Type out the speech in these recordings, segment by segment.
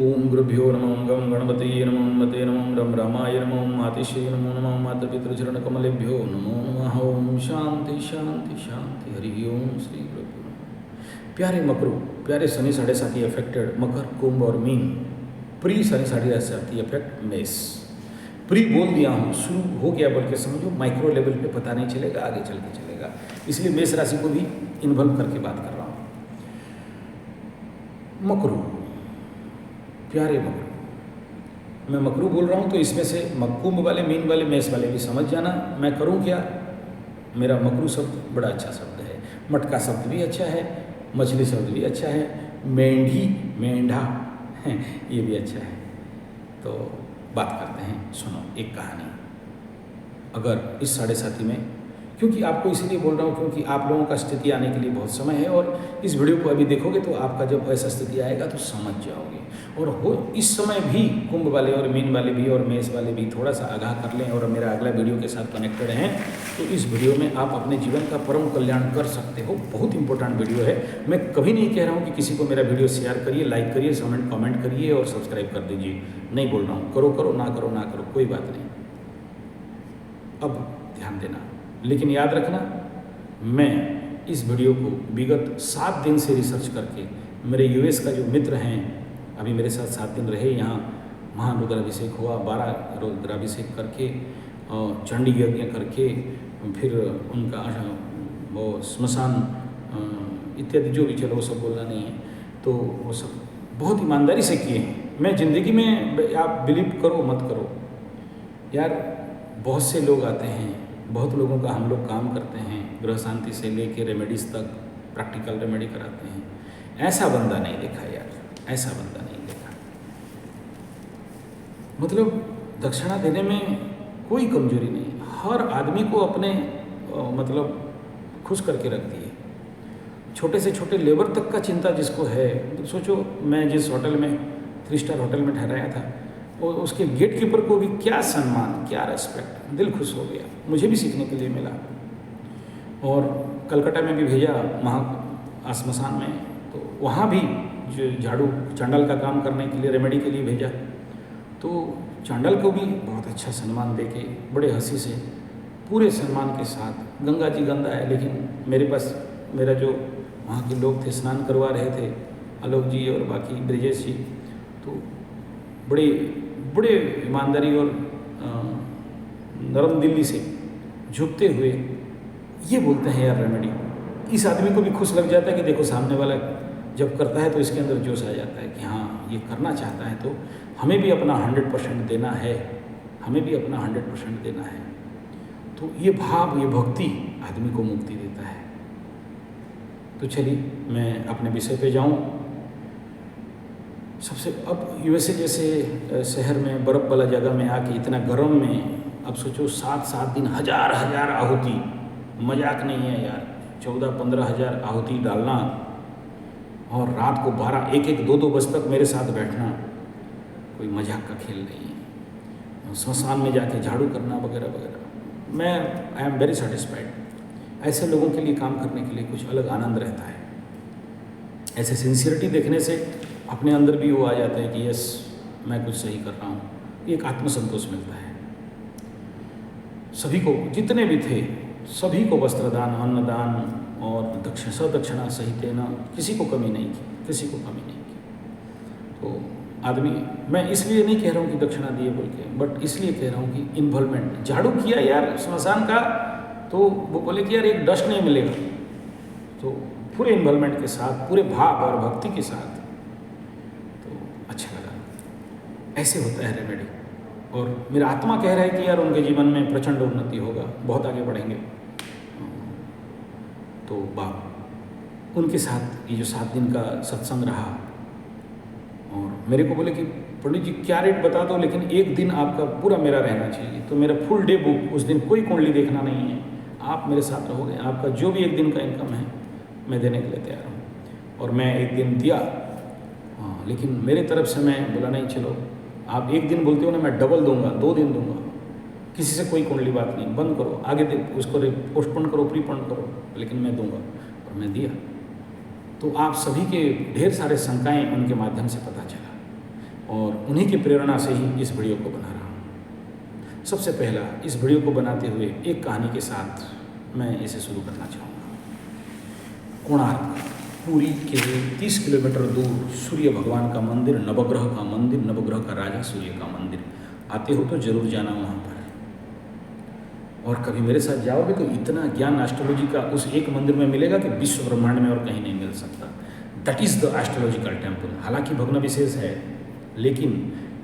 ओम गुरुभ्यो नमः गं गणपते नमः मते नमः रम रामाय नमः मातिश्री नमो नमः मातपितृचरणकमलेभ्यो नमो नमः। ओम शांति शांति शांति हरि ओम श्री गुरुभ्यो नमः। प्यारे मकरू, प्यारे शनि साढ़े साथी अफेक्टेड मकर, कुंभ और मीन, प्री शनि साढ़े साथी अफेक्ट मेष। प्री बोल दिया हूँ, शुरू हो गया बोल के समझो, माइक्रो लेवल पे पता नहीं चलेगा, आगे चल के चलेगा, इसलिए मेष राशि को भी इन्वॉल्व करके बात कर रहा हूँ। मकरू, प्यारे मकरू, मैं मकरू बोल रहा हूँ तो इसमें से कुंभ वाले, मीन वाले, मेष वाले भी समझ जाना मैं करूँ क्या। मेरा मकरू शब्द बड़ा अच्छा शब्द है, मटका शब्द भी अच्छा है, मछली शब्द भी अच्छा है, मेंढी, मेंढा ये भी अच्छा है। तो बात करते हैं, सुनो एक कहानी। अगर इस साढ़े साथी में, क्योंकि आपको इसीलिए बोल रहा हूँ क्योंकि आप लोगों का स्थिति आने के लिए बहुत समय है, और इस वीडियो को अभी देखोगे तो आपका जब ऐसा स्थिति आएगा तो समझ जाओगे। और हो इस समय भी कुंभ वाले और मीन वाले भी और मेष वाले भी थोड़ा सा आगाह कर लें और मेरा अगला वीडियो के साथ कनेक्टेड हैं, तो इस वीडियो में आप अपने जीवन का परम कल्याण कर सकते हो। बहुत इंपॉर्टेंट वीडियो है। मैं कभी नहीं कह रहा हूँ कि किसी को मेरा वीडियो शेयर करिए, लाइक करिए, कमेंट करिए और सब्सक्राइब कर दीजिए। नहीं बोल रहा हूँ, करो करो, ना करो ना करो, कोई बात नहीं। अब ध्यान देना, लेकिन याद रखना, मैं इस वीडियो को विगत 7 दिन से रिसर्च करके, मेरे यूएस का जो मित्र हैं, अभी मेरे साथ 7 दिन रहे, यहाँ महारुद्राभिषेक हुआ, 12 रुद्राभिषेक करके, चंडी यज्ञ करके, फिर उनका वो स्मशान इत्यादि जो भी, चलो वो सब बोलना नहीं है, तो वो सब बहुत ईमानदारी से किए हैं। मैं ज़िंदगी में, आप बिलीव करो मत करो यार, बहुत से लोग आते हैं, बहुत लोगों का हम लोग काम करते हैं, गृह शांति से लेके रेमेडीज़ तक, प्रैक्टिकल रेमेडी कराते हैं। ऐसा बंदा नहीं देखा यार, ऐसा बंदा नहीं देखा। मतलब दक्षिणा देने में कोई कमजोरी नहीं, हर आदमी को अपने मतलब खुश करके रखती है। छोटे से छोटे लेबर तक का चिंता जिसको है, तो सोचो मैं जिस होटल में 3 स्टार होटल में ठहराया था, और उसके गेट कीपर को भी क्या सम्मान, क्या रेस्पेक्ट, दिल खुश हो गया। मुझे भी सीखने के लिए मिला। और कलकत्ता में भी भेजा, वहाँ स्मशान में, तो वहाँ भी जो झाड़ू चांडाल का काम करने के लिए, रेमेडी के लिए भेजा, तो चांडाल को भी बहुत अच्छा सम्मान देके, बड़े हंसी से, पूरे सम्मान के साथ। गंगा जी गंदा है, लेकिन मेरे पास मेरा जो वहाँ के लोग थे, स्नान करवा रहे थे, आलोक जी और बाकी ब्रिजेश जी, तो बड़े ईमानदारी और नरम दिल्ली से झुकते हुए ये बोलते हैं, यार रेमेडी। इस आदमी को भी खुश लग जाता है कि देखो सामने वाला जब करता है तो इसके अंदर जोश आ जाता है कि हाँ ये करना चाहता है, तो हमें भी अपना 100% देना है, हमें भी अपना 100% देना है। तो ये भाव, ये भक्ति आदमी को मुक्ति देता है। तो चलिए मैं अपने विषय पे जाऊँ। सबसे, अब यूएसए जैसे शहर में, बर्फ़ वाला जगह में आके, इतना गर्म में, अब सोचो 7 दिन हजार आहुति, मजाक नहीं है यार, 14-15 हज़ार आहुति डालना, और रात को 12, 1-1, 2-2 बजे तक मेरे साथ बैठना, कोई मजाक का खेल नहीं है। स्मशान में जाके झाड़ू करना वगैरह वगैरह। मैं आई एम वेरी सेटिस्फाइड। ऐसे लोगों के लिए काम करने के लिए कुछ अलग आनंद रहता है। ऐसे सिंसियरिटी देखने से अपने अंदर भी वो आ जाता है कि यस, मैं कुछ सही कर रहा हूँ, एक आत्मसंतोष मिलता है। सभी को, जितने भी थे, सभी को वस्त्रदान, अन्नदान और सदक्षिणा सहित ना, किसी को कमी नहीं की, किसी को कमी नहीं की। तो आदमी, मैं इसलिए नहीं कह रहा हूँ कि दक्षिणा दिए बोल के, बट इसलिए कह रहा हूँ कि इन्वॉल्वमेंट। झाड़ू किया यार स्मशान का, तो वो बोले कि यार एक डस्ट नहीं मिलेगा, तो पूरे इन्वॉल्वमेंट के साथ, पूरे भाव और भक्ति के साथ, तो अच्छा लगा। ऐसे होता है रेमेडी। और मेरा आत्मा कह रहा है कि यार उनके जीवन में प्रचंड उन्नति होगा, बहुत आगे बढ़ेंगे। तो बाप उनके साथ ये जो 7 दिन का सत्संग रहा, और मेरे को बोले कि पंडित जी क्या रेट बता दो, लेकिन एक दिन आपका पूरा मेरा रहना चाहिए। तो मेरा फुल डे बुक, उस दिन कोई कुंडली देखना नहीं है, आप मेरे साथ रहोगे, आपका जो भी एक दिन का इनकम है मैं देने के लिए तैयार हूँ। और मैं एक दिन दिया, लेकिन मेरे तरफ से मैं बोला नहीं, चलो आप एक दिन बोलते हो ना, मैं डबल दूंगा, 2 दिन दूंगा, किसी से कोई कुंडली बात नहीं, बंद करो, आगे उसको पोस्टपोन करो, प्रीपोन करो, लेकिन मैं दूंगा। और मैं दिया। तो आप सभी के ढेर सारे शंकाएं उनके माध्यम से पता चला। और उन्हीं की प्रेरणा से ही इस वीडियो को बना रहा हूँ। सबसे पहला इस वीडियो को बनाते हुए एक कहानी के साथ मैं इसे शुरू करना चाहूँगा। कोणार्क, पुरी के 30 किलोमीटर दूर सूर्य भगवान का मंदिर, नवग्रह का मंदिर, नवग्रह का राजा सूर्य का मंदिर। आते हो तो जरूर जाना वहाँ पर, और कभी मेरे साथ जाओगे तो इतना ज्ञान एस्ट्रोलॉजी का उस एक मंदिर में मिलेगा कि विश्व ब्रह्मांड में और कहीं नहीं मिल सकता। That is the astrological temple. हालांकि भग्न विशेष है, लेकिन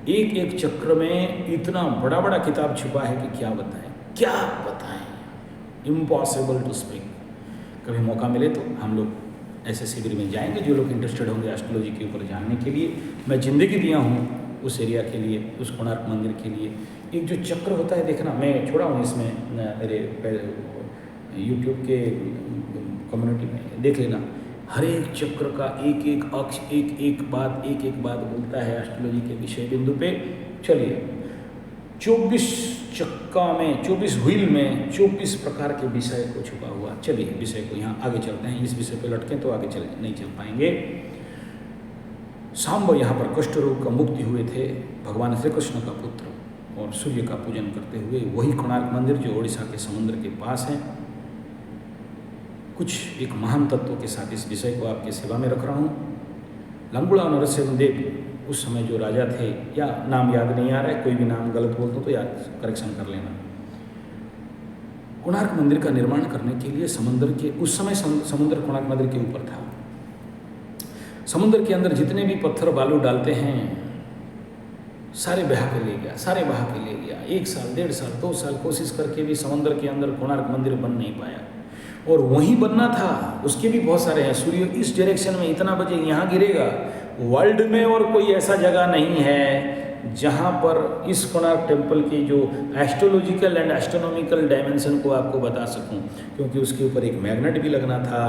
एक एक चक्र में इतना बड़ा बड़ा किताब छुपा है कि क्या बताएं, इम्पॉसिबल टू स्पीक। कभी मौका मिले तो हम लोग ऐसे शिविर में जाएंगे, जो लोग इंटरेस्टेड होंगे एस्ट्रोलॉजी के ऊपर जानने के लिए। मैं जिंदगी दिया हूँ उस एरिया के लिए, उस कोणार्क मंदिर के लिए। एक जो चक्र होता है, देखना, मैं छोड़ा हूँ इसमें मेरे यूट्यूब के कम्युनिटी में, देख लेना। हर एक चक्र का एक एक अक्ष एक एक बात बोलता है एस्ट्रोलॉजी के विषय बिंदु पे। चलिए, 24 चक्का में, 24 व्हील में 24 प्रकार के विषय को छुपा हुआ। चलिए विषय को यहाँ आगे चलते हैं। इस विषय पे लटकें तो आगे नहीं चल पाएंगे। सांब यहाँ पर कष्ट रोग का मुक्ति हुए थे, भगवान श्री कृष्ण का पुत्र, और सूर्य का पूजन करते हुए। वही कोणार्क मंदिर जो ओडिशा के समुद्र के पास है। कुछ एक महान तत्वों के साथ इस विषय को आपके सेवा में रख रहा हूँ। लंगुड़ा नरसिंहदेव उस समय जो राजा थे, या नाम याद नहीं आ रहा है, कोई भी नाम गलत बोल दो तो याद करेक्शन कर लेना। कोणार्क मंदिर का निर्माण करने के लिए समुद्र के, उस समय समुद्र कोणार्क मंदिर के ऊपर था। समुद्र के अंदर जितने भी पत्थर बालू डालते हैं सारे बहा के ले गया। 1 साल, 1.5 साल, 2 साल कोशिश करके भी समुद्र के अंदर कोणार्क मंदिर बन नहीं पाया। और वहीं बनना था, उसके भी बहुत सारे हैं। सूर्य इस डायरेक्शन में इतना बजे यहाँ गिरेगा। वर्ल्ड में और कोई ऐसा जगह नहीं है जहाँ पर इस कोणार्क टेम्पल की जो एस्ट्रोलॉजिकल एंड एस्ट्रोनॉमिकल डायमेंशन को आपको बता सकूं, क्योंकि उसके ऊपर एक मैग्नेट भी लगना था।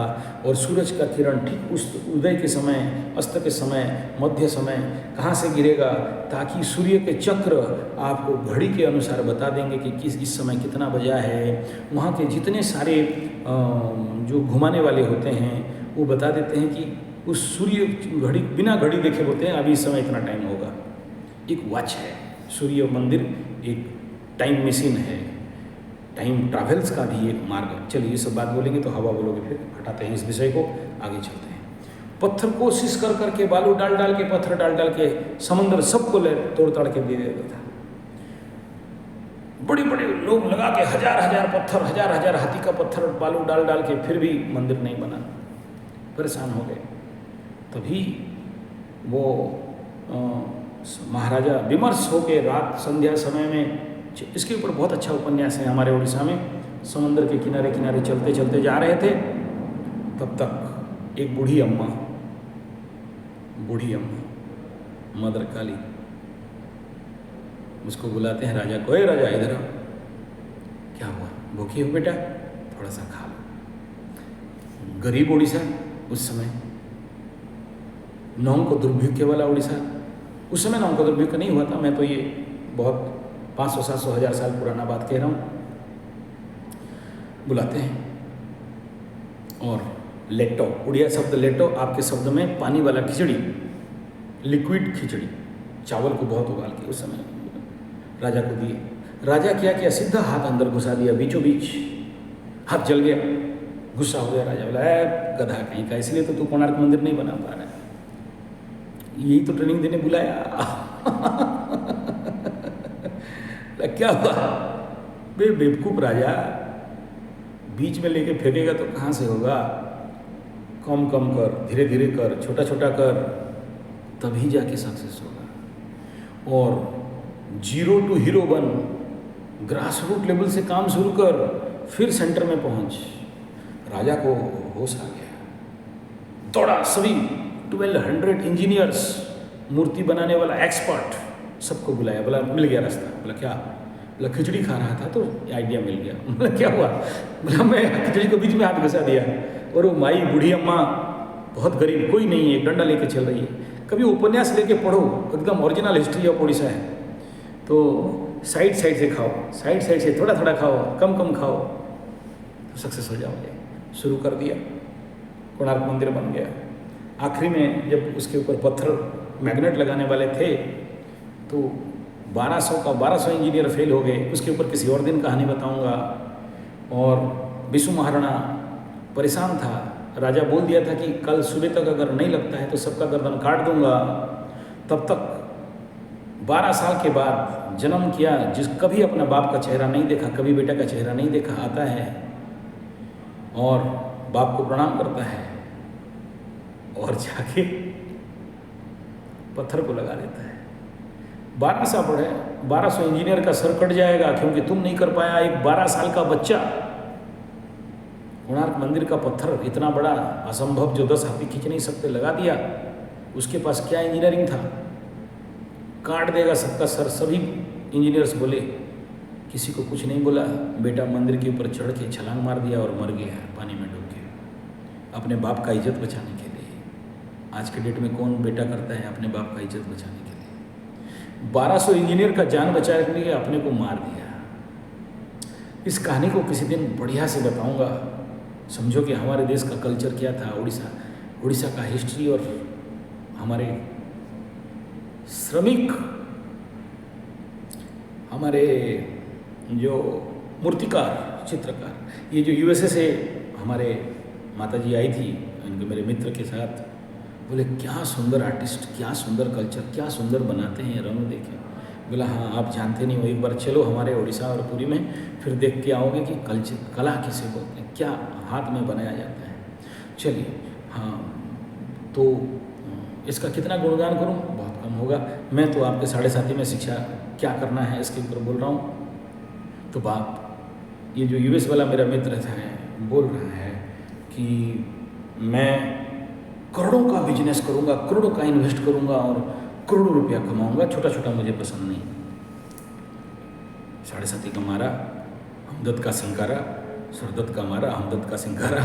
और सूरज का किरण ठीक उस उदय के समय, अस्त के समय, मध्य समय कहाँ से गिरेगा, ताकि सूर्य के चक्र आपको घड़ी के अनुसार बता देंगे कि इस समय कितना बजा है। वहाँ के जितने सारे जो घुमाने वाले होते हैं वो बता देते हैं कि उस सूर्य घड़ी बिना घड़ी देखे होते हैं, अभी इस समय इतना टाइम होगा। एक वॉच है। सूर्य मंदिर एक टाइम मशीन है, टाइम ट्रैवल्स का भी एक मार्ग है। चलिए ये सब बात बोलेंगे तो हवा बोलोगे, फिर हटाते हैं इस विषय को, आगे चलते हैं। पत्थर कोशिश कर करके, बालू डाल के, पत्थर डाल के समुद्र सबको तोड़ ताड़ के दे देता था। बड़े बड़े लोग लगा के हजार पत्थर, हजार हाथी का पत्थर बालू डाल के, फिर भी मंदिर नहीं बना। परेशान हो गए। तभी वो महाराजा विमर्श होकर रात संध्या समय में, इसके ऊपर बहुत अच्छा उपन्यास है हमारे उड़ीसा में। समुद्र के किनारे किनारे चलते चलते जा रहे थे, तब तक एक बूढ़ी अम्मा मदर काली उसको बुलाते हैं राजा को। राजा इधर आओ। क्या हुआ, भूखी हो बेटा, थोड़ा सा खा लो। गरीब उड़ीसा उस समय, नौंग को दुर्भिक्ष वाला उड़ीसा। उस समय नौंग को दुर्भिक्ष नहीं हुआ था, मैं तो ये बहुत 500, 700, 1000 साल पुराना बात कह रहा हूँ। बुलाते हैं और लेटो, उड़िया शब्द लेटो, आपके शब्द में पानी वाला खिचड़ी, लिक्विड खिचड़ी, चावल को बहुत उबाल के उस समय राजा को दिए। राजा क्या किया, सीधा हाथ अंदर घुसा दिया, बीचों बीच हाथ जल गया। गुस्सा हो गया राजा, बोला गधा कहीं का, इसलिए तो तू कोणार्क मंदिर नहीं बना पा रहा है, यही तो ट्रेनिंग देने बुलाया। क्या हुआ, बेवकूफ राजा, बीच में लेके फेंकेगा तो कहाँ से होगा, कम कम कर, धीरे धीरे कर, छोटा छोटा कर, तभी जाके सक्सेस होगा। और 0 to हीरो बन, ग्रास रूट लेवल से काम शुरू कर, फिर सेंटर में पहुंच। राजा को होश आ गया, दौड़ा, सभी 1200 इंजीनियर्स, मूर्ति बनाने वाला एक्सपर्ट, सबको बुलाया। बोला मिल गया रास्ता। बोला क्या, बोला खिचड़ी खा रहा था तो आइडिया मिल गया। बोला क्या हुआ, बोला मैं खिचड़ी को बीच में हाथ घुसा दिया, और वो माई बूढ़ी अम्मा बहुत गरीब, कोई नहीं है, डंडा लेके चल रही है। कभी उपन्यास लेके पढ़ो, एकदम ओरिजिनल हिस्ट्री ऑफ उड़ीसा है, तो साइड से खाओ, साइड से थोड़ा थोड़ा खाओ, कम कम खाओ, तो सक्सेस हो जाओगे। शुरू कर दिया, कोणार्क मंदिर बन गया। आखिरी में जब उसके ऊपर पत्थर मैग्नेट लगाने वाले थे तो 1200 इंजीनियर फेल हो गए, उसके ऊपर किसी और दिन कहानी बताऊंगा। और विशु महाराणा परेशान था, राजा बोल दिया था कि कल सुबह तक अगर नहीं लगता है तो सबका गर्दन काट दूंगा। तब तक 12 साल के बाद जन्म किया, कभी अपना बाप का चेहरा नहीं देखा, कभी बेटा का चेहरा नहीं देखा, आता है और बाप को प्रणाम करता है और जाके पत्थर को लगा देता है। 12 साल पढ़े, 1200 इंजीनियर का सर कट जाएगा क्योंकि तुम नहीं कर पाया। एक 12 साल का बच्चा कोणार्क मंदिर का पत्थर इतना बड़ा असंभव जो 10 हाथी खींच नहीं सकते लगा दिया। उसके पास क्या इंजीनियरिंग था, काट देगा सबका सर। सभी इंजीनियर्स बोले, किसी को कुछ नहीं बोला। बेटा मंदिर के ऊपर चढ़ के छलांग मार दिया और मर गया पानी में डूब के, अपने बाप का इज्जत बचाने के लिए। आज के डेट में कौन बेटा करता है अपने बाप का इज्जत बचाने के लिए? 1200 इंजीनियर का जान बचाने के लिए अपने को मार दिया। इस कहानी को किसी दिन बढ़िया से बताऊंगा, समझो कि हमारे देश का कल्चर क्या था, उड़ीसा का हिस्ट्री और हमारे श्रमिक, हमारे जो मूर्तिकार, चित्रकार, ये जो यूएसए से हमारे माताजी आई थी इनके मेरे मित्र के साथ, बोले क्या सुंदर आर्टिस्ट, क्या सुंदर कल्चर, क्या सुंदर बनाते हैं, रंग देखें। बोला हाँ आप जानते नहीं हो, एक बार चलो हमारे उड़ीसा और पुरी में, फिर देख के आओगे कि कल्चर कला किसे बोलते हैं, क्या हाथ में बनाया जाता है। चलिए हाँ, तो इसका कितना गुणगान करूं, बहुत कम होगा। मैं तो आपके 7.5 में शिक्षा क्या करना है इसके ऊपर बोल रहा हूँ। तो बाप ये जो यूएस वाला मेरा मित्र है बोल रहा है कि मैं करोड़ों का बिजनेस करूँगा, करोड़ों का इन्वेस्ट करूँगा और करोड़ों रुपया कमाऊँगा, छोटा छोटा मुझे पसंद नहीं। 7.5 का मारा, हमदर्द का सिंगारा, सरदर्द का मारा, हमदर्द का सिंगारा।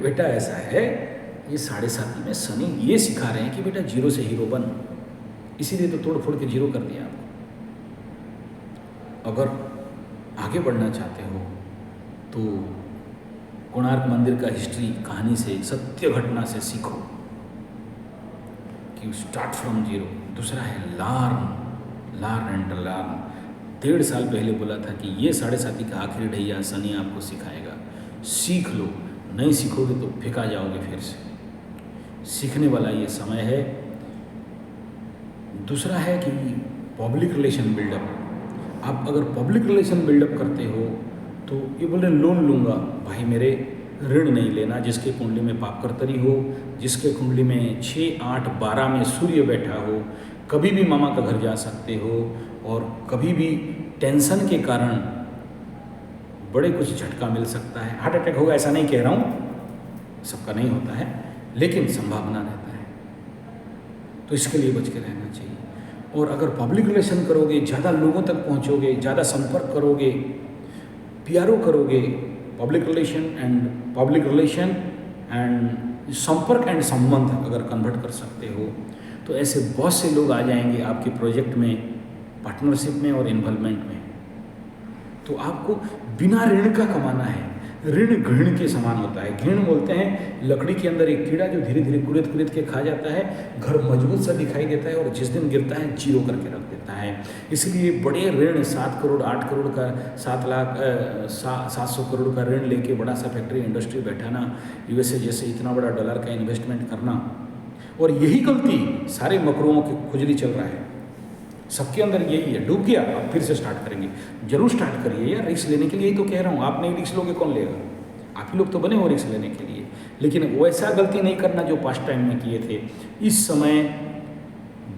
बेटा ऐसा है, ये 7.5 में शनि ये सिखा रहे हैं कि बेटा जीरो से हीरो बन, इसीलिए तो तोड़ फोड़ के जीरो कर दिया आपको। अगर आगे बढ़ना चाहते हो तो कोणार्क मंदिर का हिस्ट्री कहानी से, सत्य घटना से सीखो कि स्टार्ट फ्रॉम जीरो। दूसरा है लर्न एंड लर्न। 1.5 साल पहले बोला था कि ये 7.5 का आखिरी ढैया शनि आपको सिखाएगा, सीख लो, नहीं सीखोगे तो फेंका जाओगे फिर से। सीखने वाला ये समय है। दूसरा है कि पब्लिक रिलेशन बिल्डअप। आप अगर पब्लिक रिलेशन बिल्डअप करते हो तो ये बोल रहे लोन लूँगा, भाई मेरे ऋण नहीं लेना। जिसके कुंडली में पापकर्तरी हो, जिसके कुंडली में 6, 8, 12 में सूर्य बैठा हो, कभी भी मामा का घर जा सकते हो और कभी भी टेंशन के कारण बड़े कुछ झटका मिल सकता है। हार्ट अटैक होगा ऐसा नहीं कह रहा हूँ, सबका नहीं होता है, लेकिन संभावना रहता है। तो इसके लिए बच के रहना चाहिए। और अगर पब्लिक रिलेशन करोगे, ज़्यादा लोगों तक पहुँचोगे, ज़्यादा संपर्क करोगे, पीआरओ करोगे, पब्लिक रिलेशन एंड संपर्क एंड संबंध अगर कन्वर्ट कर सकते हो तो ऐसे बहुत से लोग आ जाएंगे आपके प्रोजेक्ट में, पार्टनरशिप में और इन्वॉल्वमेंट में। तो आपको बिना ऋण का कमाना है। ऋण घृण के समान होता है। घृण बोलते हैं लकड़ी के अंदर एक कीड़ा जो धीरे धीरे कुरेद के खा जाता है, घर मजबूत सा दिखाई देता है और जिस दिन गिरता है जीरो करके रख देता है। इसलिए बड़े ऋण 7 करोड़ 8 करोड़ का 700 करोड़ का ऋण लेके बड़ा सा फैक्ट्री इंडस्ट्री बैठाना, यूएसए जैसे इतना बड़ा डॉलर का इन्वेस्टमेंट करना, और यही गलती सारे मकरुओं की खुजली चल रहा है। सबके अंदर यही है, डूब गया अब फिर से स्टार्ट करेंगे। जरूर स्टार्ट करिए यार, रिस्क लेने के लिए ही तो कह रहा हूँ। आप नहीं रिस्क लोगे कौन लेगा? आप ही लोग तो बने हो रिस्क लेने के लिए। लेकिन वैसा गलती नहीं करना जो पास्ट टाइम में किए थे। इस समय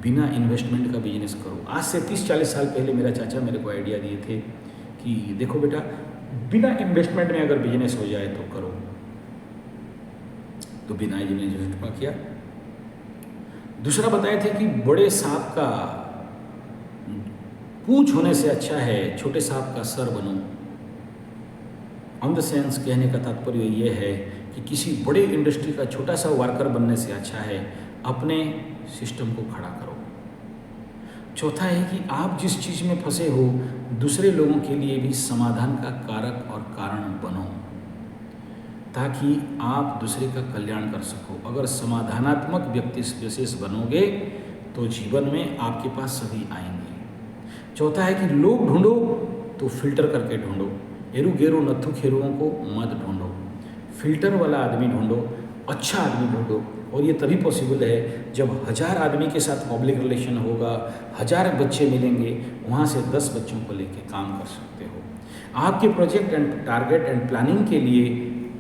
बिना इन्वेस्टमेंट का बिजनेस करो। आज से 30-40 साल पहले मेरा चाचा मेरे को आइडिया दिए थे कि देखो बेटा, बिना इन्वेस्टमेंट में अगर बिजनेस हो जाए तो करो। तो बिना इन्वेस्टमेंट का किया। दूसरा बताए थे कि बड़े सांप का पूंछ होने से अच्छा है छोटे सांप का सर बनो। ऑन द सेंस कहने का तात्पर्य ये है कि किसी बड़े इंडस्ट्री का छोटा सा वर्कर बनने से अच्छा है अपने सिस्टम को खड़ा करो। चौथा है कि आप जिस चीज़ में फंसे हो दूसरे लोगों के लिए भी समाधान का कारक और कारण बनो, ताकि आप दूसरे का कल्याण कर सको। अगर समाधानात्मक व्यक्ति विशेष बनोगे तो जीवन में आपके पास सभी आएंगे। चौथा है कि लोग ढूंढो तो फिल्टर करके ढूंढो। एरू गेरू नत्थु खेरुओं को मत ढूंढो, फिल्टर वाला आदमी ढूंढो, अच्छा आदमी ढूंढो। और ये तभी पॉसिबल है जब 1000 आदमी के साथ पब्लिक रिलेशन होगा, 1000 बच्चे मिलेंगे, वहाँ से 10 बच्चों को लेके काम कर सकते हो। आपके project and target and planning के लिए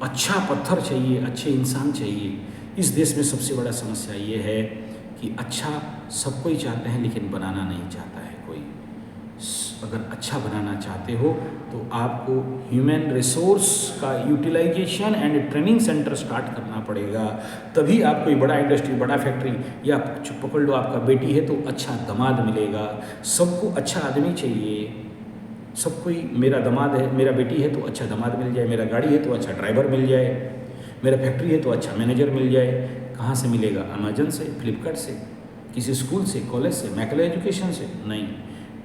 अच्छा पत्थर चाहिए, अच्छे इंसान चाहिए। इस देश में सबसे बड़ा समस्या ये है कि अच्छा सब कोई चाहते हैं लेकिन बनाना नहीं चाहता है कोई। अगर अच्छा बनाना चाहते हो तो आपको ह्यूमन रिसोर्स का utilization and training centre start करना पड़ेगा। तभी आप कोई बड़ा इंडस्ट्री, बड़ा फैक्ट्री, या पकड़ लो आपका बेटी है तो अच्छा दामाद मिलेगा। सबको अच्छा आदमी चाहिए, सब कोई मेरा दामाद है, मेरा बेटी है तो अच्छा दामाद मिल जाए, मेरा गाड़ी है तो अच्छा ड्राइवर मिल जाए, मेरा फैक्ट्री है तो अच्छा मैनेजर मिल जाए। कहाँ से मिलेगा? अमेजन से, फ्लिपकार्ट से, किसी स्कूल से, कॉलेज से, मैकले एजुकेशन से नहीं,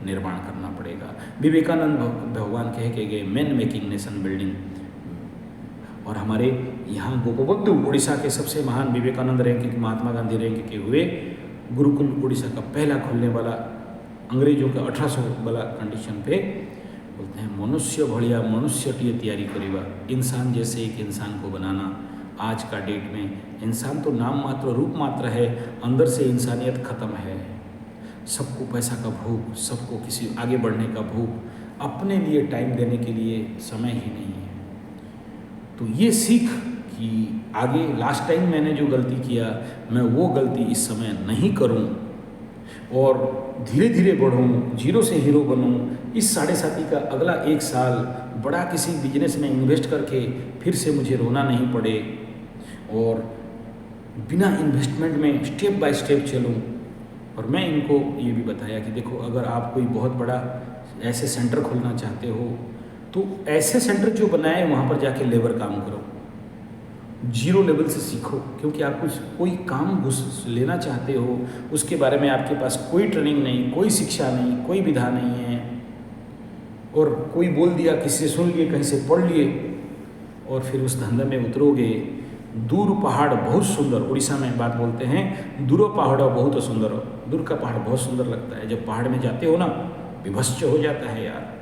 निर्माण करना पड़ेगा। विवेकानंद भगवान कह के गए मैन मेकिंग नेशन बिल्डिंग। और हमारे यहाँ गोपबंधु उड़ीसा के सबसे महान विवेकानंद रैंक, महात्मा गांधी रैंक के हुए, गुरुकुल उड़ीसा का पहला खुलने वाला, अंग्रेजों का 1800 वाला कंडीशन पे बोलते हैं मनुष्य भड़िया मनुष्यटीय तैयारी करेगा। इंसान जैसे एक इंसान को बनाना। आज का डेट में इंसान तो नाम मात्र, रूप मात्र है, अंदर से इंसानियत खत्म है। सबको पैसा का भूख, सबको किसी आगे बढ़ने का भूख, अपने लिए टाइम देने के लिए समय ही नहीं है। तो ये सीख कि आगे लास्ट टाइम मैंने जो गलती किया मैं वो गलती इस समय नहीं करूं और धीरे धीरे बढ़ूं, जीरो से हीरो बनूं। इस 7.5 का अगला 1 साल बड़ा किसी बिजनेस में इन्वेस्ट करके फिर से मुझे रोना नहीं पड़े और बिना इन्वेस्टमेंट में स्टेप बाय स्टेप चलूं। और मैं इनको ये भी बताया कि देखो, अगर आप कोई बहुत बड़ा ऐसे सेंटर खोलना चाहते हो तो ऐसे सेंटर जो बनाए वहाँ पर जाके लेबर काम करो, जीरो लेवल से सीखो। क्योंकि आप कुछ कोई काम घुस लेना चाहते हो, उसके बारे में आपके पास कोई ट्रेनिंग नहीं, कोई शिक्षा नहीं, कोई विधा नहीं है, और कोई बोल दिया, किसी से सुन लिए, कहीं से पढ़ लिए, और फिर उस धंधे में उतरोगे। दूर पहाड़ बहुत सुंदर, उड़ीसा में बात बोलते हैं, दूरो पहाड़ बहुत सुंदर। दूर का पहाड़ बहुत सुंदर लगता है, जब पहाड़ में जाते हो ना विभत्स हो जाता है यार,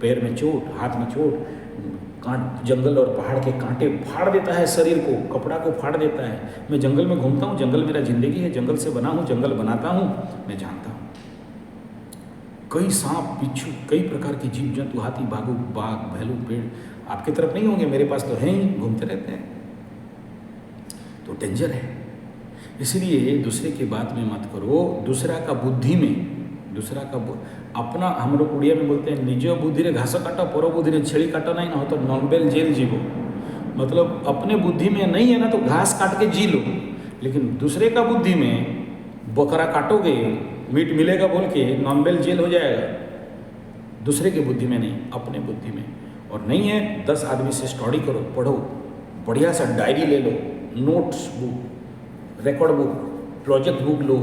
पैर में चोट, हाथ में चोट, जंगल और पहाड़ के कांटे फाड़ देता है शरीर को, कपड़ा को फाड़ देता है। मैं जंगल में घूमता हूँ, जंगल मेरा जिंदगी है, जंगल से बना हूँ, जंगल बनाता हूँ, मैं जानता हूँ। कई सांप, बिच्छू, कई प्रकार के जीव जंतु, हाथी, बाघ, भालू, पेड़ आपकी तरफ नहीं होंगे, मेरे पास तो हैं ही, घूमते रहते हैं। तो डेंजर है। इसलिए दूसरे की बात में मत करो, दूसरा का बुद्धि में, दूसरा का अपना, हम लोग उड़िया में बोलते हैं निज बुद्धि रे घास काटा, पर बुद्धि रे छेड़ी काटा नहीं ना हो तो नॉनबेल जेल जीवो। मतलब अपने बुद्धि में नहीं है ना तो घास काट के जी लो, लेकिन दूसरे का बुद्धि में बकरा काटोगे मीट मिलेगा बोल के नॉनबेल जेल हो जाएगा। दूसरे की बुद्धि में नहीं, अपने बुद्धि में। और नहीं है 10 आदमी से स्टडी करो, पढ़ो, बढ़िया सा डायरी ले लो, notes book, record book, project book लो,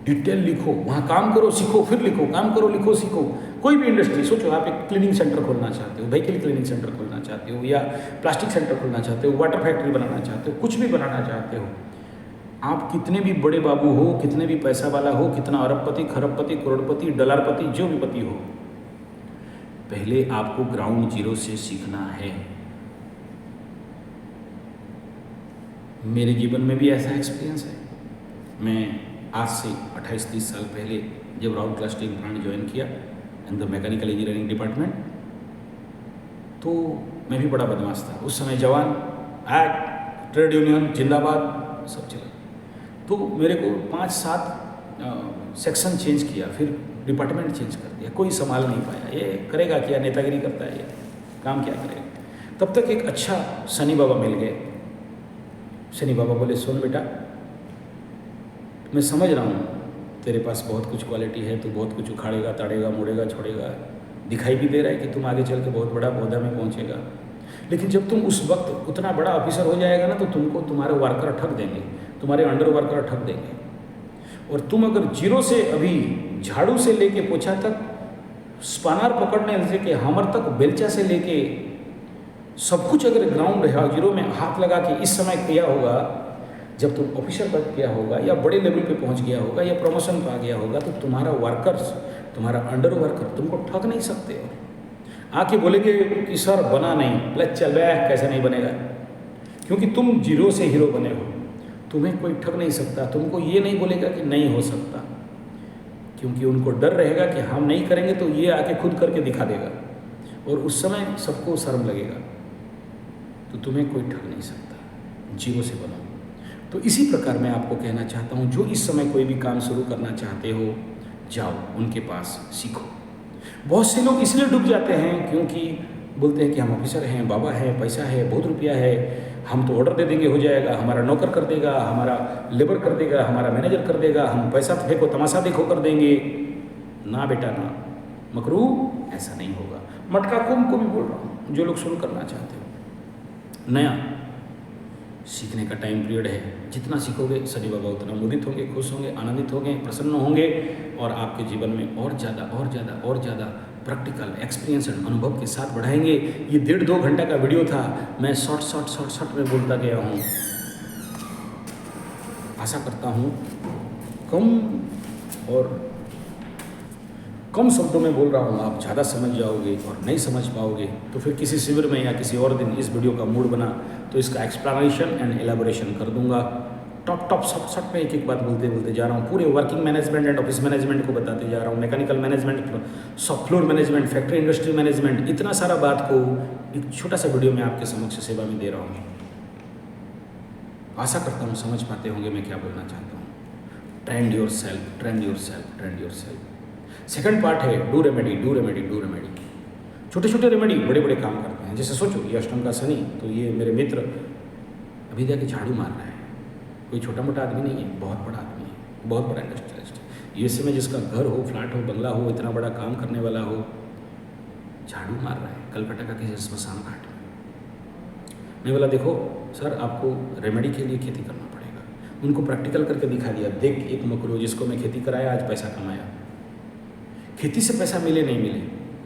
डिटेल लिखो, वहाँ काम करो, सीखो, फिर लिखो, काम करो, लिखो, सीखो। कोई भी इंडस्ट्री सोचो, आप एक क्लीनिंग सेंटर खोलना चाहते हो, व्हीकल क्लीनिंग सेंटर खोलना चाहते हो, या प्लास्टिक सेंटर खोलना चाहते हो, वाटर फैक्ट्री बनाना चाहते हो, कुछ भी बनाना चाहते हो। आप कितने भी बड़े बाबू हो, कितने भी पैसा वाला हो, कितना अरबपति, खरबपति, करोड़पति, डॉलरपति, जो भी पति हो, पहले आपको ग्राउंड जीरो से सीखना है। मेरे जीवन में भी ऐसा एक्सपीरियंस है। मैं आज से 28-30 साल पहले जब Rahul class steel plant join किया in the mechanical engineering department, तो मैं भी बड़ा बदमाश था उस समय। जवान एक्ट, ट्रेड यूनियन जिंदाबाद सब चला। तो मेरे को 5-7 सेक्शन चेंज किया, फिर डिपार्टमेंट चेंज कर दिया, कोई संभाल नहीं पाया। ये करेगा क्या, नेतागिरी करता है ये, काम क्या करेगा। तब तक एक अच्छा शनि बाबा मिल गए। शनि बाबा बोले, सुन बेटा, मैं समझ रहा हूँ तेरे पास बहुत कुछ क्वालिटी है, तू बहुत कुछ उखाड़ेगा, ताड़ेगा, मुड़ेगा, छोड़ेगा, दिखाई भी दे रहा है कि तुम आगे चल के बहुत बड़ा पौधा में पहुँचेगा, लेकिन जब तुम उस वक्त उतना बड़ा ऑफिसर हो जाएगा ना तो तुमको तुम्हारे वर्कर ठग देंगे, तुम्हारे अंडर वर्कर ठग देंगे। और तुम अगर जीरो से, अभी झाड़ू से लेके पोछा तक, स्पानर पकड़ने से लेके हमर तक, बेलचा से लेके सब कुछ अगर ग्राउंड है जीरो में हाथ लगा के इस समय किया होगा जब तुम ऑफिसर बन गया होगा या बड़े लेवल पे पहुंच गया होगा या प्रमोशन पा गया होगा तो तुम्हारा वर्कर्स, तुम्हारा अंडर वर्कर तुमको ठग नहीं सकते। और आके बोलेंगे कि सर बना नहीं, ले चल बे, कैसे नहीं बनेगा, क्योंकि तुम जीरो से हीरो बने हो। तुम्हें कोई ठग नहीं सकता, तुमको ये नहीं बोलेगा कि नहीं हो सकता, क्योंकि उनको डर रहेगा कि हम नहीं करेंगे तो ये आके खुद करके दिखा देगा, और उस समय सबको शर्म लगेगा। तो तुम्हें कोई ठग नहीं सकता, जीरो से बनो। तो इसी प्रकार मैं आपको कहना चाहता हूँ, जो इस समय कोई भी काम शुरू करना चाहते हो, जाओ उनके पास सीखो। बहुत से लोग इसलिए डूब जाते हैं क्योंकि बोलते हैं कि हम ऑफिसर हैं, बाबा है, पैसा है, बहुत रुपया है, हम तो ऑर्डर दे देंगे हो जाएगा, हमारा नौकर कर देगा, हमारा लेबर कर देगा, हमारा मैनेजर कर देगा, हम पैसा फेंको तमाशा देखो कर देंगे। ना बेटा ना, मकरू ऐसा नहीं होगा। मटका कुम को भी बोल रहा हूँ, जो लोग शुरू करना चाहते हो, नया सीखने का टाइम पीरियड है, जितना सीखोगे शनि बाबा उतना मुदित होंगे, खुश होंगे, आनंदित होंगे, प्रसन्न होंगे, और आपके जीवन में और ज़्यादा प्रैक्टिकल एक्सपीरियंस एंड अनुभव के साथ बढ़ाएंगे। ये 1.5-2 घंटा का वीडियो था, मैं शॉर्ट में बोलता गया हूँ। आशा करता हूँ कम शब्दों में बोल रहा हूँ, आप ज़्यादा समझ जाओगे, और नहीं समझ पाओगे तो फिर किसी शिविर में या किसी और दिन इस वीडियो का मूड बना तो इसका एक्सप्लेनेशन एंड एलाबोरेशन कर दूंगा। टॉप शॉर्ट में एक बात बोलते जा रहा हूँ। पूरे working management and office management को बताते जा रहा हूँ, mechanical management, shop floor management, factory industry management, इतना सारा बात को एक छोटा सा वीडियो में आपके समक्ष सेवा में दे रहा हूँ। आशा करता हूँ समझ पाते होंगे मैं क्या बोलना चाहता हूँ। Trend your self. Second part है डू रेमेडी। छोटे छोटे रेमेडी बड़े बड़े काम करते हैं। जैसे सोचो ये अष्टम का शनि, तो ये मेरे मित्र अभी जाके झाड़ू मार रहा है, कोई छोटा मोटा आदमी नहीं है, बहुत बड़ा आदमी है, बहुत बड़ा इंडस्ट्रियलिस्ट है। यूएसए में जिसका घर हो, फ्लैट हो, बंगला हो, इतना बड़ा काम करने वाला हो, झाड़ू मार रहा है कलकत्ता का किसी स्मशान घाट में। मैं बोला देखो सर, आपको रेमेडी के लिए खेती करना पड़ेगा। उनको प्रैक्टिकल करके दिखा दिया, देख एक मकरू जिसको मैं खेती कराया आज पैसा कमाया। खेती से पैसा मिले नहीं मिले,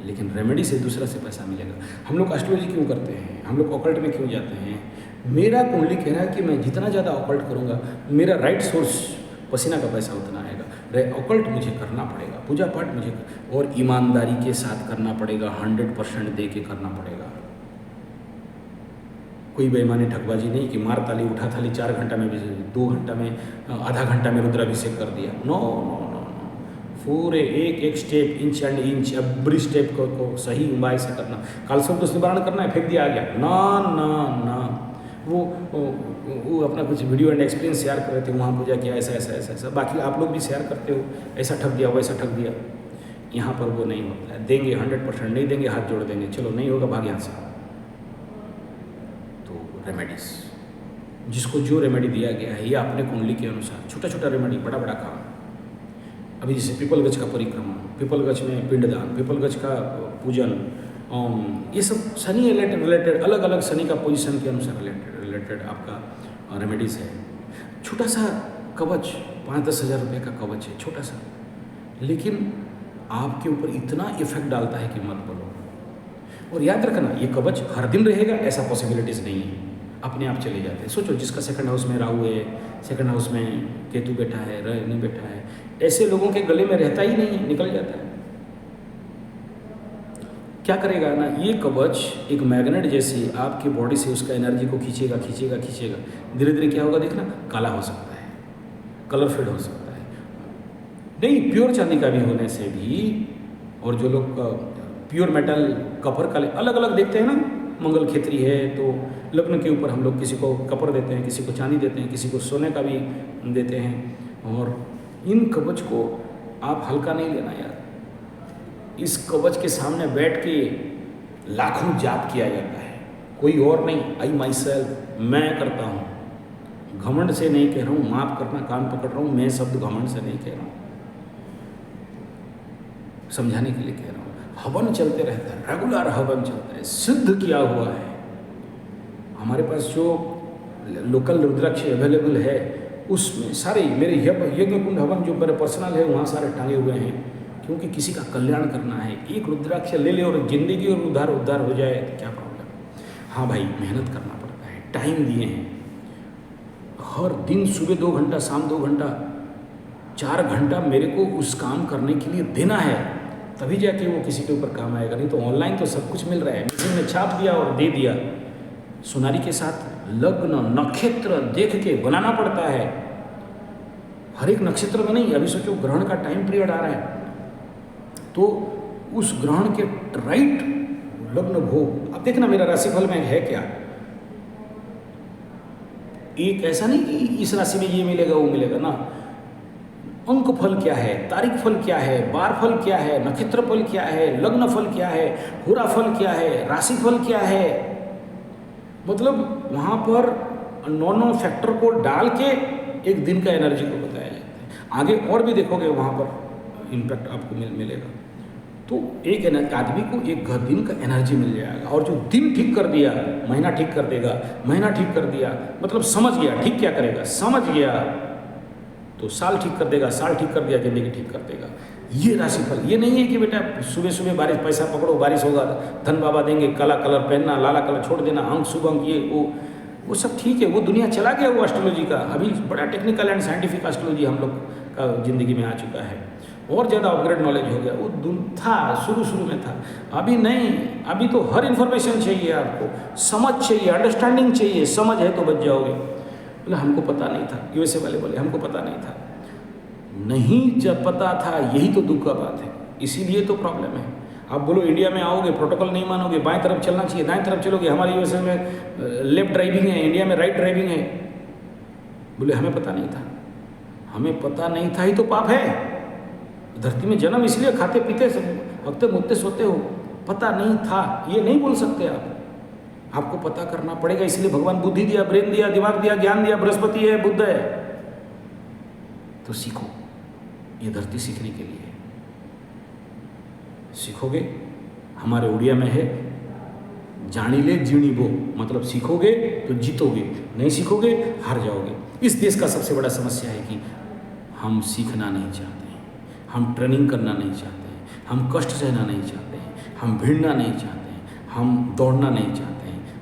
लेकिन रेमेडी से दूसरा से पैसा मिलेगा। हम लोग एस्ट्रोलॉजी क्यों करते हैं, हम लोग ऑकल्ट में क्यों जाते हैं? मेरा कुंडली कह रहा है कि मैं जितना ज़्यादा ऑकल्ट करूँगा, मेरा राइट सोर्स पसीना का पैसा उतना आएगा। ऑकल्ट मुझे करना पड़ेगा, पूजा पाठ मुझे और ईमानदारी के साथ करना पड़ेगा, 100% दे के करना पड़ेगा। कोई बेईमानी ठगबाजी नहीं कि मार ताली उठा थाली 4 घंटा में, 2 घंटा में, आधा घंटा में रुद्राभिषेक कर दिया। नो, पूरे एक step, inch and inch, every step को सही उम्बाई से करना। कालसर्प दोष निवारण करना है, फेंक दिया आ गया, ना। वो अपना कुछ वीडियो एंड एक्सपीरियंस शेयर कर रहे थे, वहाँ पूजा किया, ऐसा। बाकी आप लोग भी शेयर करते हो, ऐसा ठग दिया, वैसा ठग दिया। यहाँ पर वो नहीं होता है। देंगे 100%, नहीं देंगे हाथ जोड़ देंगे, चलो नहीं होगा भाग यहाँ से। तो रेमेडीज, जिसको जो रेमेडी दिया गया है, ये अपने कुंडली के अनुसार छोटा रेमेडी, बड़ा काम। अभी जैसे पीपल गज का परिक्रमा, पीपल गज में पिंडदान, पीपल गज का पूजन, ये सब शनि रिलेटेड अलग अलग शनि का पोजीशन के अनुसार रिलेटेड आपका रेमेडीज़ है। छोटा सा कवच, 5-10 हज़ार रुपये का कवच है, छोटा सा, लेकिन आपके ऊपर इतना इफेक्ट डालता है कि मत बोलो। और याद रखना, ये कवच हर दिन रहेगा ऐसा पॉसिबिलिटीज़ नहीं है, अपने आप चले जाते हैं। सोचो जिसका सेकंड हाउस में राहु है, सेकंड हाउस में केतु बैठा है, नहीं बैठा है, ऐसे लोगों के गले में रहता ही नहीं है, निकल जाता है। क्या करेगा ना, ये कवच एक मैग्नेट जैसी आपकी बॉडी से उसका एनर्जी को खींचेगा। धीरे धीरे क्या होगा देखना, काला हो सकता है, कलर फेड हो सकता है। नहीं, प्योर चांदी का भी होने से भी, और जो लोग प्योर मेटल कपर का अलग अलग देखते हैं ना, मंगल खेत्री है तो लग्न के ऊपर हम लोग किसी को कपर देते हैं, किसी को चांदी देते हैं, किसी को सोने का भी देते हैं। और इन कवच को आप हल्का नहीं लेना यार। इस कवच के सामने बैठ के लाखों जाप किया जाता है, कोई और नहीं, आई माई सेल्फ, मैं करता हूँ। घमंड से नहीं कह रहा हूँ, माफ करना, कान पकड़ रहा हूँ, मैं शब्द घमंड से नहीं कह रहा हूँ, समझाने के लिए कह रहा हूँ। हवन चलते रहता है, रेगुलर हवन चलता है, सिद्ध किया हुआ है। हमारे पास जो लोकल रुद्राक्ष अवेलेबल है उसमें सारे मेरे यज्ञ कुंड हवन जो मेरे पर्सनल है वहाँ सारे टांगे हुए हैं, क्योंकि किसी का कल्याण करना है। एक रुद्राक्ष ले ले और जिंदगी और उद्धार हो जाए तो क्या प्रॉब्लम। हाँ भाई, मेहनत करना पड़ता है, टाइम दिए हैं, हर दिन सुबह 2 घंटा, शाम 2 घंटा, 4 घंटा मेरे को उस काम करने के लिए देना है, तभी जाके वो किसी के ऊपर काम आएगा। नहीं तो ऑनलाइन तो सब कुछ मिल रहा है, मशीन में छाप दिया और दे दिया। सुनारी के साथ लग्न नक्षत्र देख के बनाना पड़ता है, हर एक नक्षत्र में नहीं। अभी सोचो ग्रहण का टाइम पीरियड आ रहा है, तो उस ग्रहण के राइट लग्न भोग। अब देखना मेरा राशिफल में है क्या, एक ऐसा नहीं कि इस राशि में ये मिलेगा वो मिलेगा ना। अंक फल क्या है, तारीख फल क्या है, बार फल क्या है, नक्षत्र फल क्या है, लग्न फल क्या है, होरा फल क्या है, राशि फल क्या है। मतलब वहाँ पर 9 फैक्टर को डाल के एक दिन का एनर्जी को बताया जाता है। आगे और भी देखोगे वहाँ पर इम्पैक्ट आपको मिलेगा। तो एक आदमी को एक दिन का एनर्जी मिल जाएगा। और जो दिन ठीक कर दिया, महीना ठीक कर देगा, महीना ठीक कर दिया मतलब समझ गया ठीक क्या करेगा, समझ गया तो साल ठीक कर देगा, साल ठीक कर दिया जिंदगी ठीक कर देगा। ये राशिफल, ये नहीं है कि बेटा सुबह सुबह बारिश, पैसा पकड़ो बारिश होगा, धन बाबा देंगे, काला कलर पहनना, लाला कलर छोड़ देना, अंक शुभ अंक, ये वो सब ठीक है, वो दुनिया चला गया वो एस्ट्रोलॉजी का। अभी बड़ा टेक्निकल एंड साइंटिफिक एस्ट्रोलॉजी हम लोग का ज़िंदगी में आ चुका है, और ज़्यादा अपग्रेड नॉलेज हो गया। वो था शुरू में था, अभी नहीं। अभी तो हर इन्फॉर्मेशन चाहिए आपको, समझ चाहिए, अंडरस्टैंडिंग चाहिए। समझ है तो बच जाओगे। बोले हमको पता नहीं था, यूएसए वाले बोले हमको पता नहीं था। नहीं जब पता था, यही तो दुख का बात है, इसीलिए तो प्रॉब्लम है। आप बोलो इंडिया में आओगे, प्रोटोकॉल नहीं मानोगे, बाएं तरफ चलना चाहिए, दाएं तरफ चलोगे। हमारे यूएसए में लेफ्ट ड्राइविंग है, इंडिया में राइट ड्राइविंग है। बोले हमें पता नहीं था। हमें पता नहीं था ही तो पाप है। धरती में जन्म इसलिए खाते पीते हफ्ते मुद्दे सोते हो, पता नहीं था ये नहीं बोल सकते आप। आपको पता करना पड़ेगा, इसलिए भगवान बुद्धि दिया, ब्रेन दिया, दिमाग दिया, ज्ञान दिया, बृहस्पति है, बुद्ध है। तो सीखो, ये धरती सीखने के लिए है। सीखोगे, हमारे उड़िया में है जानिले जीणीबो, मतलब सीखोगे तो जीतोगे, नहीं सीखोगे हार जाओगे। इस देश का सबसे बड़ा समस्या है कि हम सीखना नहीं चाहते हैं, हम ट्रेनिंग करना नहीं चाहते हैं, हम कष्ट सहना नहीं चाहते हैं, हम भिड़ना नहीं चाहते हैं, हम दौड़ना नहीं चाहते हैं।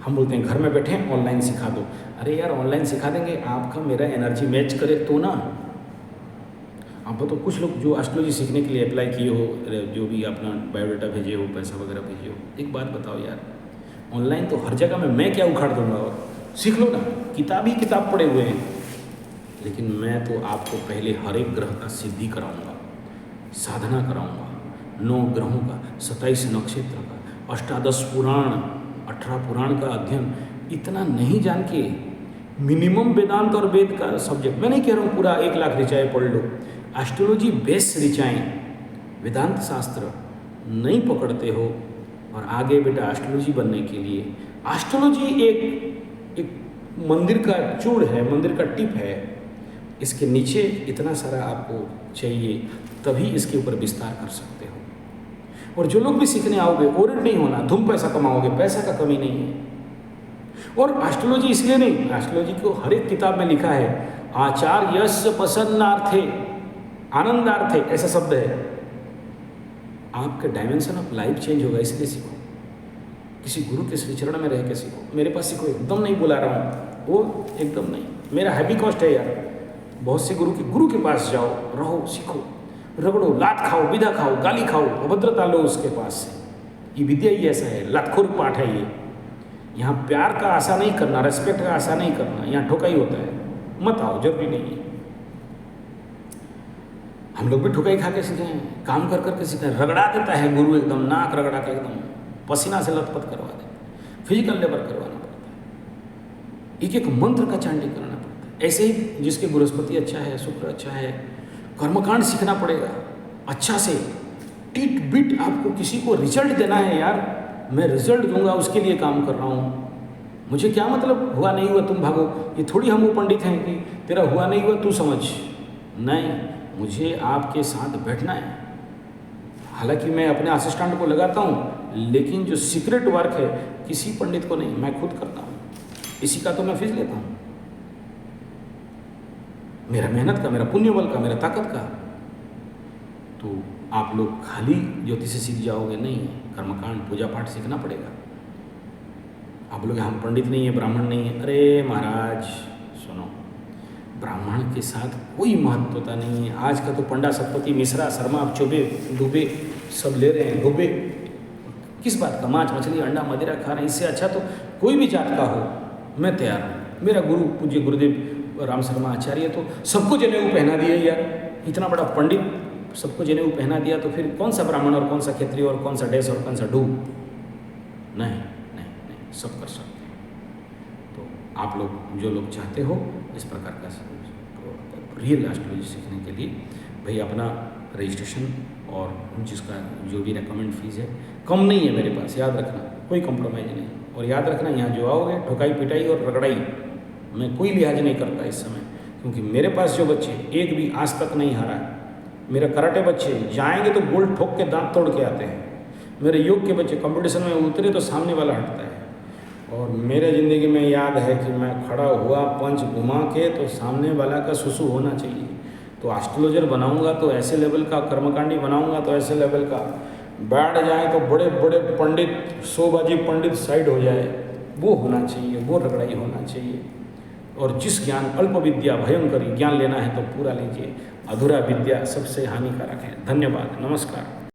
हम बोलते हैं घर में बैठे ऑनलाइन सिखा दो। अरे यार ऑनलाइन सिखा देंगे, आपका मेरा एनर्जी मैच करे तो ना। आप तो कुछ लोग जो एस्ट्रोलॉजी सीखने के लिए अप्लाई किए हो, जो भी अपना बायोडाटा भेजे हो, पैसा वगैरह भेजे हो, एक बात बताओ यार, ऑनलाइन तो हर जगह में मैं क्या उखाड़ दूंगा। और सीख लो ना, किताब ही किताब पढ़े हुए हैं। लेकिन मैं तो आपको पहले हर एक ग्रह का सिद्धि कराऊंगा, साधना कराऊंगा, 9 ग्रहों का, 27 नक्षत्र का, 18 पुराण, 18 पुराण का अध्ययन। इतना नहीं जान के मिनिमम वेदांत और वेद का सब्जेक्ट, मैं नहीं कह रहा हूँ पूरा 1 लाख ऋचाएँ पढ़ लो। एस्ट्रोलॉजी बेस ऋचाएँ, वेदांत शास्त्र नहीं पकड़ते हो और आगे बेटा एस्ट्रोलॉजी बनने के लिए, एस्ट्रोलॉजी एक मंदिर का चूड़ है, मंदिर का टिप है। इसके नीचे इतना सारा आपको चाहिए, तभी इसके ऊपर विस्तार कर सकते हो। और जो लोग भी सीखने आओगे, ओरिड नहीं होना, धूम पैसा कमाओगे, पैसा का कमी नहीं है। और एस्ट्रोलॉजी इसलिए नहीं, एस्ट्रोलॉजी को हर एक किताब में लिखा है आचार्यस्य प्रसन्नार्थे आनंदार्थे, ऐसा शब्द है। आपके डायमेंशन ऑफ लाइफ चेंज होगा, इसलिए सीखो। किसी गुरु के श्री चरण में रह के सीखो। मेरे पास सीखो, एकदम नहीं बुला रहा हूँ, वो एकदम नहीं, मेरा हैवी कॉस्ट है यार। बहुत से गुरु के पास जाओ, रहो, सीखो, रगड़ो, लात खाओ, विधा खाओ, गाली खाओ, अभद्रता लो उसके पास से। ये विद्या ही ऐसा है, लातखोर पाठ है ये। यहाँ प्यार का आशा नहीं करना, रेस्पेक्ट का आशा नहीं करना, यहाँ ठोकाई होता है। मत आओ, जरूरी नहीं है। हम लोग भी ठुकाई खा के सीखे हैं, काम कर करके सीखे हैं। रगड़ा देता है गुरु, एकदम नाक रगड़ा के एकदम पसीना से लथपथ करवा दे, फिजिकल लेबर करवाना पड़ता है, एक एक मंत्र का चांटिंग कराना पड़ता है। ऐसे ही जिसके बृहस्पति अच्छा है, शुक्र अच्छा है, कर्मकांड सीखना पड़ेगा अच्छा से। टिट बिट आपको किसी को रिजल्ट देना है यार, मैं रिजल्ट दूंगा उसके लिए काम कर रहा हूँ। मुझे क्या मतलब हुआ नहीं हुआ तुम भागो, ये थोड़ी हम वो पंडित हैं कि तेरा हुआ नहीं हुआ तू समझ। नहीं, मुझे आपके साथ बैठना है। हालांकि मैं अपने असिस्टेंट को लगाता हूँ, लेकिन जो सीक्रेट वर्क है किसी पंडित को नहीं, मैं खुद करता हूँ। इसी का तो मैं फीस लेता हूँ, मेरा मेहनत का, मेरा पुण्य बल का, मेरा ताकत का। तो आप लोग खाली ज्योतिष से सीख जाओगे नहीं, कर्मकांड पूजा पाठ सीखना पड़ेगा। आप लोग हम पंडित नहीं है, ब्राह्मण नहीं है। अरे महाराज सुनो, ब्राह्मण के साथ कोई महत्वता नहीं है। आज का तो पंडा सतपति मिश्रा शर्मा चौबे दुबे सब ले रहे हैं, डूबे किस बात का? मांस मछली अंडा मदिरा खा रहे हैं। इससे अच्छा तो कोई भी जात का हो, मैं तैयार हूँ। मेरा गुरु पूज्य गुरुदेव राम शर्मा आचार्य तो सबको जनेऊ पहना दिया यार, इतना बड़ा पंडित सबको जनेऊ पहना दिया, तो फिर कौन सा ब्राह्मण और कौन सा क्षत्रिय और कौन सा डैश और कौन सा डू? नहीं नहीं नहीं, सब कर सकते हैं। तो आप लोग जो लोग चाहते हो इस प्रकार का रियल एस्ट्रोलॉजी सीखने के लिए भाई अपना रजिस्ट्रेशन और जिसका जो भी रेकमेंड फीस है कम नहीं है मेरे पास, याद रखना, कोई कॉम्प्रोमाइज़ नहीं। और याद रखना यहाँ जो आओगे ठोकाई पिटाई और रगड़ाई मैं कोई लिहाज नहीं करता इस समय, क्योंकि मेरे पास जो बच्चे एक भी आज तक नहीं हारा है। मेरे कराटे बच्चे जाएंगे तो गोल्ड ठोक के दांत तोड़ के आते हैं। मेरे योग के बच्चे कंपटीशन में उतरे तो सामने वाला हटता है। और मेरे ज़िंदगी में याद है कि मैं खड़ा हुआ पंच घुमा के तो सामने वाला का सुसु होना चाहिए। तो एस्ट्रोलॉजर बनाऊंगा तो ऐसे लेवल का, कर्मकांडी बनाऊंगा तो ऐसे लेवल का, बैठ जाए तो बड़े बड़े पंडित, शोबाजी पंडित साइड हो जाए, वो होना चाहिए, वो रगड़ाई होना चाहिए। और जिस ज्ञान अल्प विद्या भयंकरी ज्ञान लेना है तो पूरा लीजिए, अधूरा विद्या सबसे हानिकारक है। धन्यवाद, नमस्कार।